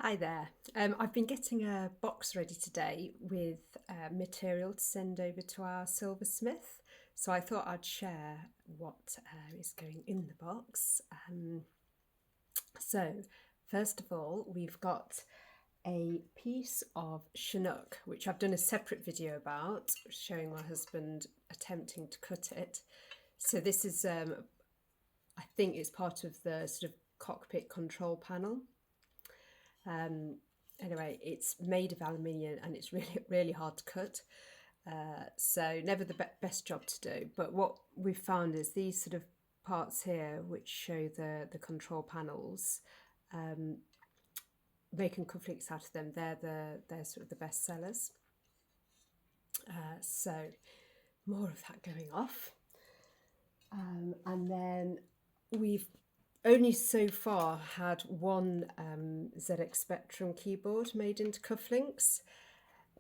Hi there. I've been getting a box ready today with material to send over to our silversmith. So I thought I'd share what is going in the box. So first of all, we've got a piece of Chinook, which I've done a separate video about, showing my husband attempting to cut it. So this is, I think it's part of the sort of cockpit control panel. Anyway, it's made of aluminium and it's really hard to cut. So never the best job to do. But what we've found is these sort of parts here, which show the control panels, making cufflinks out of them, they're sort of the best sellers. So more of that going off. And then we've only so far had one ZX Spectrum keyboard made into cufflinks.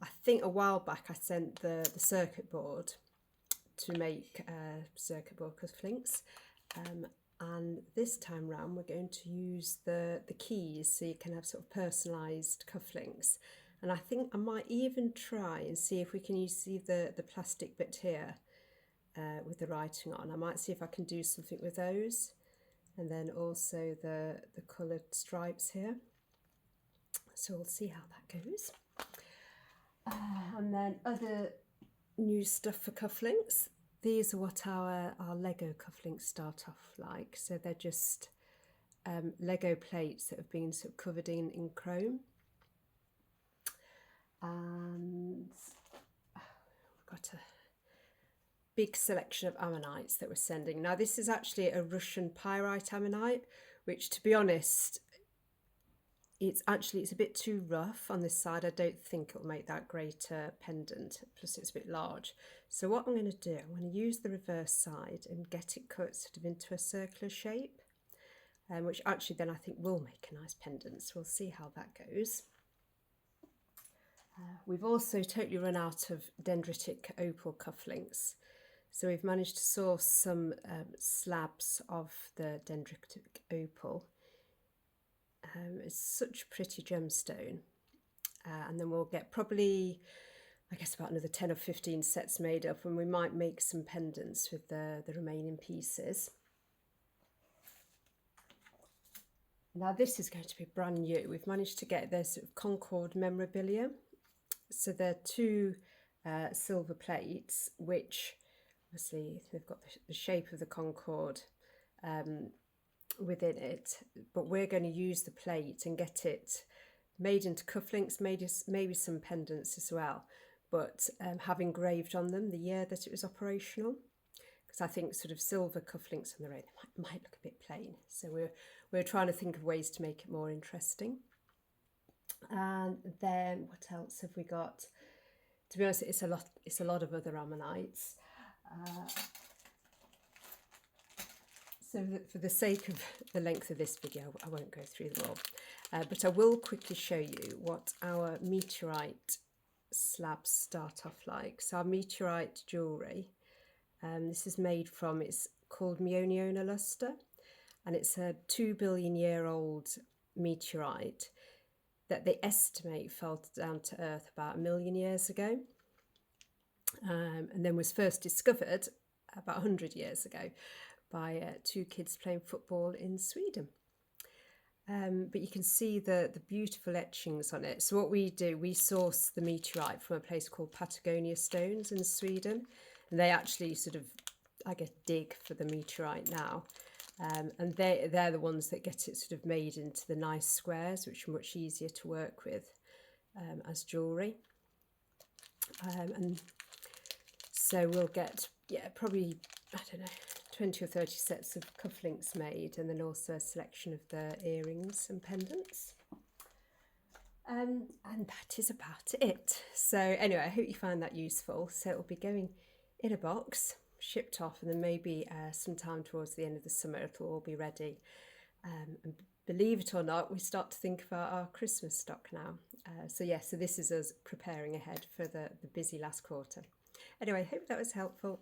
I think a while back I sent the circuit board to make circuit board cufflinks, and this time round we're going to use the keys so you can have sort of personalised cufflinks. And I think I might even try and see if we can use the plastic bit here with the writing on. I might see if I can do something with those. And then also the coloured stripes here. So we'll see how that goes. And then other new stuff for cufflinks. These are what our Lego cufflinks start off like. So they're just Lego plates that have been sort of covered in chrome. And we've got a big selection of ammonites that we're sending. Now this is actually a Russian pyrite ammonite, which, to be honest, it's a bit too rough on this side. I don't think it'll make that great pendant, plus it's a bit large. So what I'm going to do, I'm going to use the reverse side and get it cut sort of into a circular shape, which actually then I think will make a nice pendant. So we'll see how that goes. We've also totally run out of dendritic opal cufflinks. So we've managed to source some slabs of the dendritic opal. It's such a pretty gemstone. And then we'll get probably, I guess, about another 10 or 15 sets made up, and we might make some pendants with the remaining pieces. Now this is going to be brand new. We've managed to get this sort of Concord memorabilia. So they're two silver plates, which obviously they've got the shape of the Concorde within it, but we're going to use the plate and get it made into cufflinks, maybe some pendants as well, but have engraved on them the year that it was operational, because I think sort of silver cufflinks on their own might look a bit plain. So we're trying to think of ways to make it more interesting. And then what else have we got? To be honest, it's a lot of other ammonites. So for the sake of the length of this video, I won't go through them all, but I will quickly show you what our meteorite slabs start off like. So our meteorite jewellery, this is made from, it's called Meoniona luster, and it's a 2 billion year old meteorite that they estimate fell down to Earth about 1 million years ago, and then was first discovered about 100 years ago by two kids playing football in Sweden. But you can see the beautiful etchings on it. So what we do, we source the meteorite from a place called Patagonia Stones in Sweden, and they actually sort of, I guess, dig for the meteorite now. And they're the ones that get it sort of made into the nice squares, which are much easier to work with as jewellery. And so we'll get, probably, I don't know, 20 or 30 sets of cufflinks made, and then also a selection of the earrings and pendants. And that is about it. So anyway, I hope you found that useful. So it'll be going in a box, shipped off, and then maybe sometime towards the end of the summer it'll all be ready. And believe it or not, we start to think about our Christmas stock now. So this is us preparing ahead for the busy last quarter. Anyway, hope that was helpful.